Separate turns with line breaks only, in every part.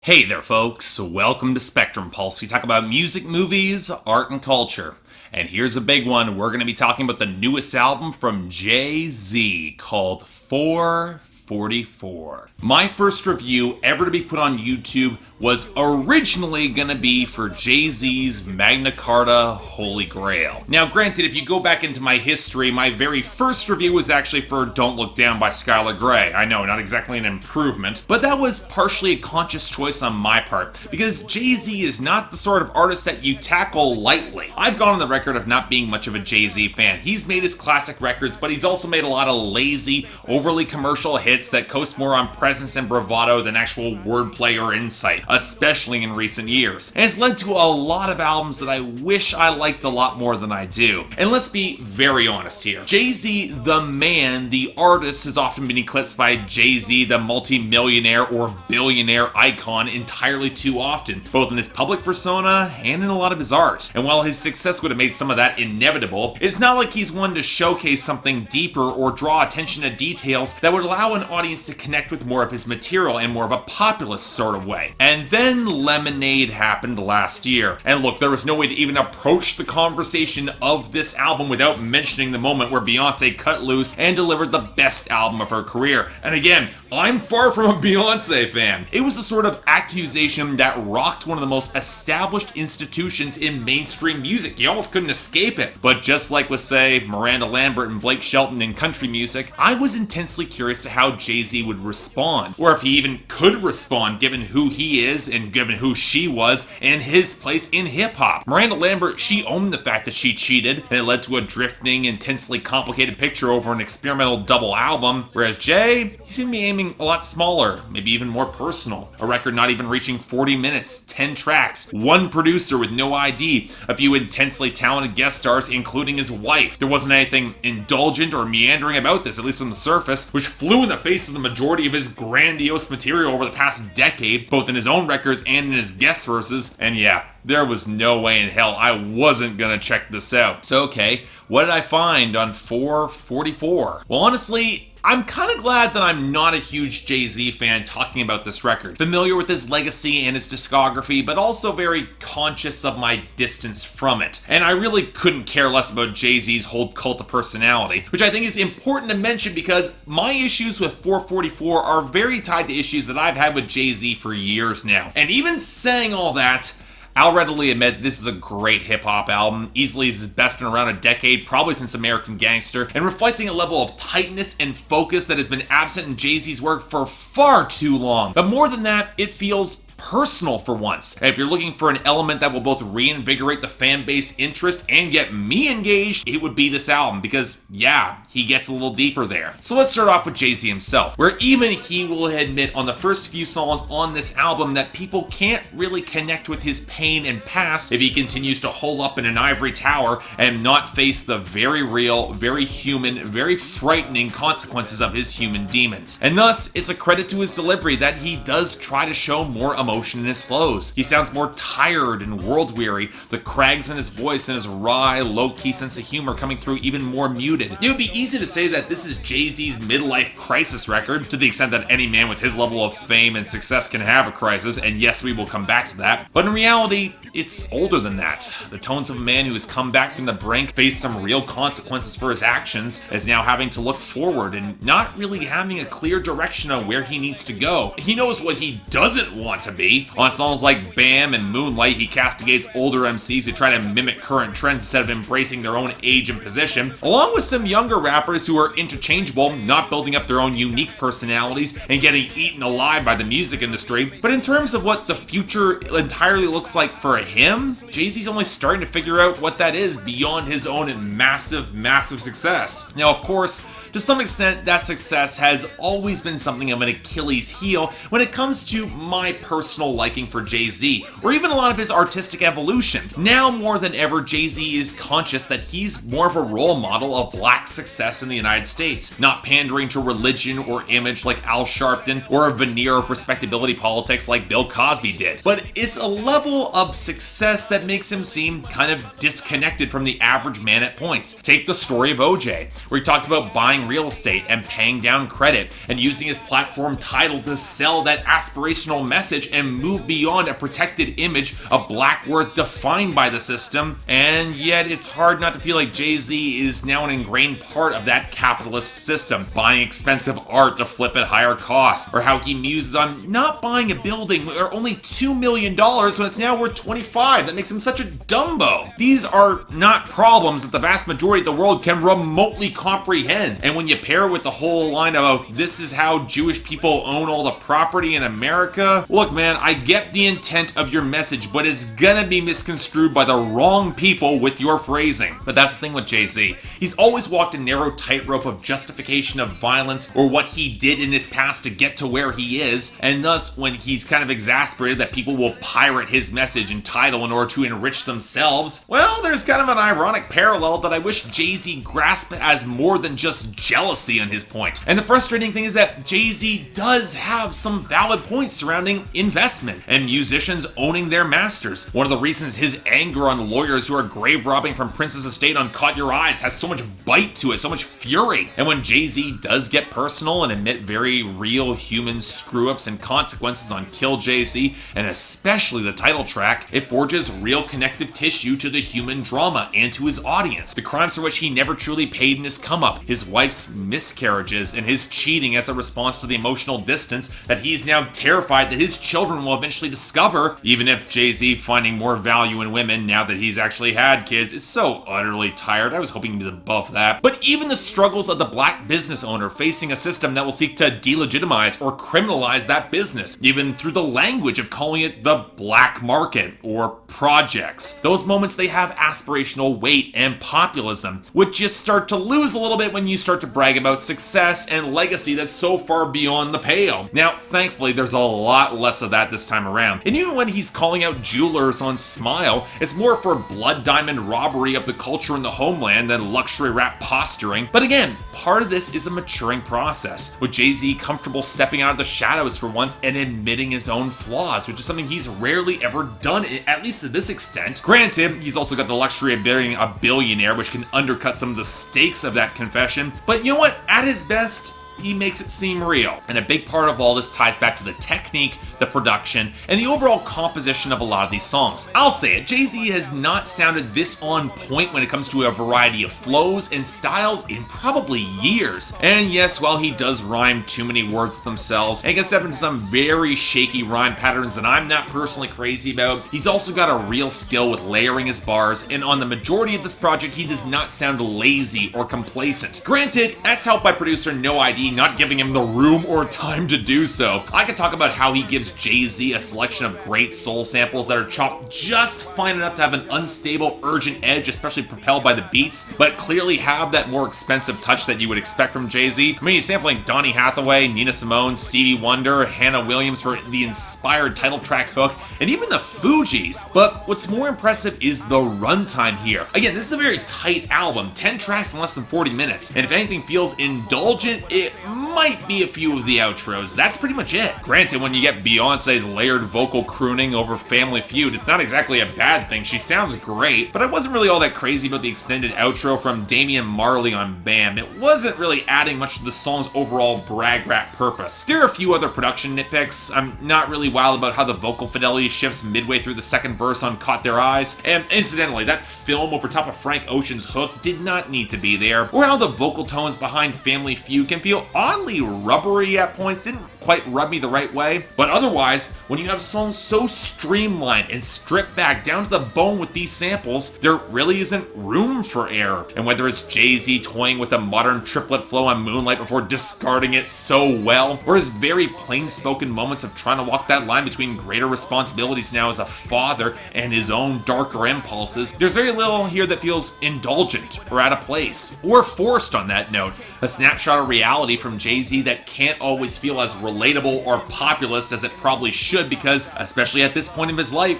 Hey there, folks. Welcome to Spectrum Pulse. We talk about music, movies, art, and culture. And here's a big one. We're going to be talking about the newest album from JayZ called 444. My first review ever to be put on YouTube was originally gonna be for JayZ's Magna Carta Holy Grail. Now granted, if you go back into my history, my very first review was actually for Don't Look Down by Skylar Grey. I know, not exactly an improvement, but that was partially a conscious choice on my part, because JayZ is not the sort of artist that you tackle lightly. I've gone on the record of not being much of a JayZ fan. He's made his classic records, but he's also made a lot of lazy, overly commercial hits that coast more on presence and bravado than actual wordplay or insight, especially in recent years. And it's led to a lot of albums that I wish I liked a lot more than I do. And let's be very honest here. JayZ, the man, the artist, has often been eclipsed by JayZ, the multi-millionaire or billionaire icon, entirely too often, both in his public persona and in a lot of his art. And while his success would have made some of that inevitable, it's not like he's one to showcase something deeper or draw attention to details that would allow an audience to connect with more of his material in more of a populist sort of way. And then Lemonade happened last year. And look, there was no way to even approach the conversation of this album without mentioning the moment where Beyonce cut loose and delivered the best album of her career. And again, I'm far from a Beyonce fan. It was the sort of accusation that rocked one of the most established institutions in mainstream music. You almost couldn't escape it. But just like with, say, Miranda Lambert and Blake Shelton in country music, I was intensely curious to how JayZ would respond, or if he even could respond given who he is and given who she was and his place in hip-hop. Miranda Lambert, she owned the fact that she cheated, and it led to a drifting, intensely complicated picture over an experimental double album, whereas Jay, he seemed to be aiming a lot smaller, maybe even more personal. A record not even reaching 40 minutes, 10 tracks, one producer with no ID, a few intensely talented guest stars, including his wife. There wasn't anything indulgent or meandering about this, at least on the surface, which flew in the face of the majority of his grandiose material over the past decade, both in his own records and in his guest verses. And yeah, there was no way in hell I wasn't gonna check this out. So okay, what did I find on 444? Well, honestly, I'm kind of glad that I'm not a huge JayZ fan talking about this record. Familiar with his legacy and his discography, but also very conscious of my distance from it. And I really couldn't care less about JayZ's whole cult of personality, which I think is important to mention because my issues with 444 are very tied to issues that I've had with JayZ for years now. And even saying all that, I'll readily admit this is a great hip-hop album, easily his best in around a decade, probably since American Gangster, and reflecting a level of tightness and focus that has been absent in JayZ's work for far too long. But more than that, it feels personal for once. And if you're looking for an element that will both reinvigorate the fan base interest and get me engaged, it would be this album because, yeah, he gets a little deeper there. So let's start off with JayZ himself, where even he will admit on the first few songs on this album that people can't really connect with his pain and past if he continues to hole up in an ivory tower and not face the very real, very human, very frightening consequences of his human demons. And thus, it's a credit to his delivery that he does try to show more emotion in his flows. He sounds more tired and world-weary, the crags in his voice and his wry, low-key sense of humor coming through even more muted. It would be easy to say that this is JayZ's midlife crisis record, to the extent that any man with his level of fame and success can have a crisis, and yes, we will come back to that. But in reality, it's older than that. The tones of a man who has come back from the brink, faced some real consequences for his actions, is now having to look forward and not really having a clear direction on where he needs to go. He knows what he doesn't want to be. On songs like Bam and Moonlight, he castigates older MCs who try to mimic current trends instead of embracing their own age and position, along with some younger rappers who are interchangeable, not building up their own unique personalities and getting eaten alive by the music industry. But in terms of what the future entirely looks like for him, JayZ's only starting to figure out what that is beyond his own massive, massive success. Now, of course, to some extent, that success has always been something of an Achilles heel when it comes to my personal liking for JayZ, or even a lot of his artistic evolution. Now more than ever, JayZ is conscious that he's more of a role model of black success in the United States, not pandering to religion or image like Al Sharpton, or a veneer of respectability politics like Bill Cosby did. But it's a level of success that makes him seem kind of disconnected from the average man at points. Take the story of OJ, where he talks about buying real estate and paying down credit and using his platform title to sell that aspirational message and and move beyond a protected image of black worth defined by the system, and yet it's hard not to feel like JayZ is now an ingrained part of that capitalist system, buying expensive art to flip at higher costs, or how he muses on not buying a building for only $2 million when it's now worth 25. That makes him such a dumbo. These are not problems that the vast majority of the world can remotely comprehend, and when you pair with the whole line of this is how Jewish people own all the property in America, look man, I get the intent of your message, but it's gonna be misconstrued by the wrong people with your phrasing. But that's the thing with JayZ. He's always walked a narrow tightrope of justification of violence or what he did in his past to get to where he is, and thus when he's kind of exasperated that people will pirate his message and title in order to enrich themselves, well, there's kind of an ironic parallel that I wish JayZ grasped as more than just jealousy on his point. And the frustrating thing is that JayZ does have some valid points surrounding investment and musicians owning their masters. One of the reasons his anger on lawyers who are grave robbing from Prince's estate on Caught Your Eyes has so much bite to it, so much fury. And when JayZ does get personal and admit very real human screw-ups and consequences on Kill JayZ, and especially the title track, it forges real connective tissue to the human drama and to his audience. The crimes for which he never truly paid in his come-up, his wife's miscarriages, and his cheating as a response to the emotional distance that he's now terrified that his children will eventually discover, even if JayZ finding more value in women now that he's actually had kids is so utterly tired. I was hoping he was above that. But even the struggles of the black business owner facing a system that will seek to delegitimize or criminalize that business, even through the language of calling it the black market or projects. Those moments, they have aspirational weight and populism, which you start to lose a little bit when you start to brag about success and legacy that's so far beyond the pale. Now, thankfully, there's a lot less of that this time around. And even when he's calling out jewelers on Smile, it's more for blood diamond robbery of the culture in the homeland than luxury rap posturing. But again, part of this is a maturing process, with JayZ comfortable stepping out of the shadows for once and admitting his own flaws, which is something he's rarely ever done, at least to this extent. Granted, he's also got the luxury of being a billionaire, which can undercut some of the stakes of that confession, but you know what? At his best, he makes it seem real. And a big part of all this ties back to the technique, the production, and the overall composition of a lot of these songs. I'll say it, JayZ has not sounded this on point when it comes to a variety of flows and styles in probably years. And yes, while he does rhyme too many words themselves and gets step into some very shaky rhyme patterns that I'm not personally crazy about, he's also got a real skill with layering his bars, and on the majority of this project, he does not sound lazy or complacent. Granted, that's helped by producer No ID not giving him the room or time to do so. I could talk about how he gives JayZ a selection of great soul samples that are chopped just fine enough to have an unstable, urgent edge, especially propelled by the beats, but clearly have that more expensive touch that you would expect from JayZ. I mean, he's sampling Donny Hathaway, Nina Simone, Stevie Wonder, Hannah Williams for the inspired title track hook, and even the Fugees. But what's more impressive is the runtime here. Again, this is a very tight album, 10 tracks in less than 40 minutes, and if anything feels indulgent, it might be a few of the outros. That's pretty much it. Granted, when you get Beyonce's layered vocal crooning over Family Feud, it's not exactly a bad thing. She sounds great, but I wasn't really all that crazy about the extended outro from Damian Marley on BAM. It wasn't really adding much to the song's overall brag rap purpose. There are a few other production nitpicks. I'm not really wild about how the vocal fidelity shifts midway through the second verse on Caught Their Eyes, and incidentally, that film over top of Frank Ocean's hook did not need to be there, or how the vocal tones behind Family Feud can feel oddly rubbery at points, didn't quite rub me the right way. But otherwise, when you have songs so streamlined and stripped back down to the bone with these samples, there really isn't room for error. And whether it's JayZ toying with a modern triplet flow on Moonlight before discarding it so well, or his very plain-spoken moments of trying to walk that line between greater responsibilities now as a father and his own darker impulses, there's very little here that feels indulgent or out of place, or forced on that note. A snapshot of reality from JayZ that can't always feel as relatable or populist as it probably should, because especially at this point of his life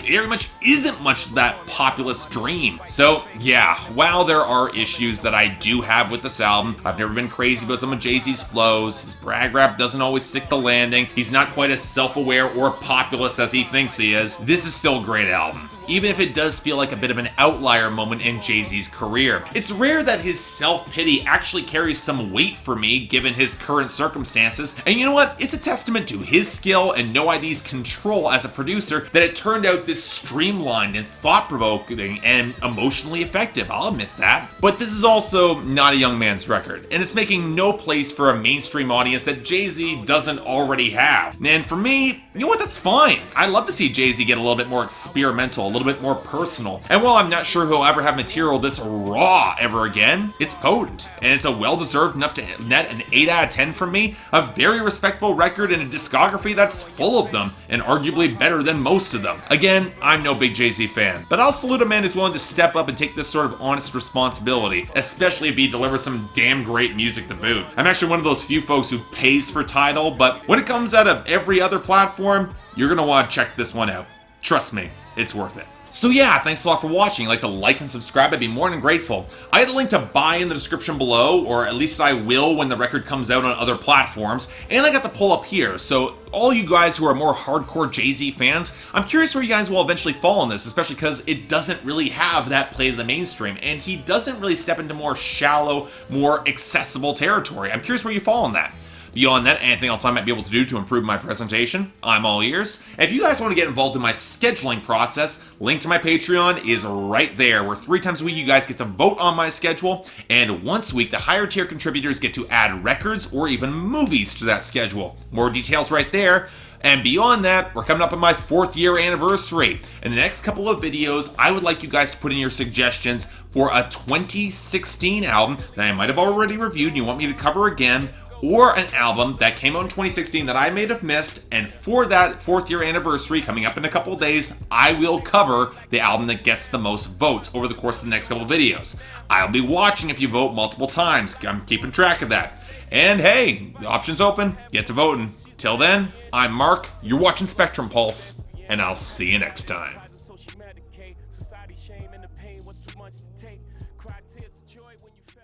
very much isn't much that populist dream. So yeah, while there are issues that I do have with this album, I've never been crazy about some of JayZ's flows, his brag rap doesn't always stick the landing, he's not quite as self-aware or populist as he thinks he is, this is still a great album. even if it does feel like a bit of an outlier moment in JayZ's career. It's rare that his self-pity actually carries some weight for me given his current circumstances, and you know what? It's a testament to his skill and No ID's control as a producer that it turned out this streamlined and thought-provoking and emotionally effective, I'll admit that. But this is also not a young man's record, and it's making no place for a mainstream audience that JayZ doesn't already have. And for me, you know what, that's fine. I love to see JayZ get a little bit more experimental, a little bit more personal. And while I'm not sure he'll ever have material this raw ever again, it's potent, and it's a well-deserved enough to net an 8 out of 10 from me, a very respectable record in a discography that's full of them, and arguably better than most of them. Again, I'm no big JayZ fan, but I'll salute a man who's willing to step up and take this sort of honest responsibility, especially if he delivers some damn great music to boot. I'm actually one of those few folks who pays for Tidal, but when it comes out of every other platform, you're gonna want to check this one out. Trust me, it's worth it. So yeah, thanks a lot for watching. If you'd like to like and subscribe, I'd be more than grateful. I had a link to buy in the description below, or at least I will when the record comes out on other platforms, and I got the poll up here, so all you guys who are more hardcore JayZ fans, I'm curious where you guys will eventually fall on this, especially because it doesn't really have that play to the mainstream, and he doesn't really step into more shallow, more accessible territory. I'm curious where you fall on that. Beyond that, anything else I might be able to do to improve my presentation, I'm all ears. If you guys want to get involved in my scheduling process, link to my Patreon is right there, where 3 times a week you guys get to vote on my schedule, and once a week the higher tier contributors get to add records or even movies to that schedule. More details right there. And beyond that, we're coming up on my 4th year anniversary. In the next couple of videos, I would like you guys to put in your suggestions for a 2016 album that I might have already reviewed and you want me to cover again, or an album that came out in 2016 that I may have missed, and for that 4th year anniversary coming up in a couple of days, I will cover the album that gets the most votes over the course of the next couple of videos. I'll be watching if you vote multiple times. I'm keeping track of that. And hey, the option's open. Get to voting. Till then, I'm Mark, you're watching Spectrum Pulse, and I'll see you next time. Society shame and the pain was too much to take. Cried tears of joy when you fell.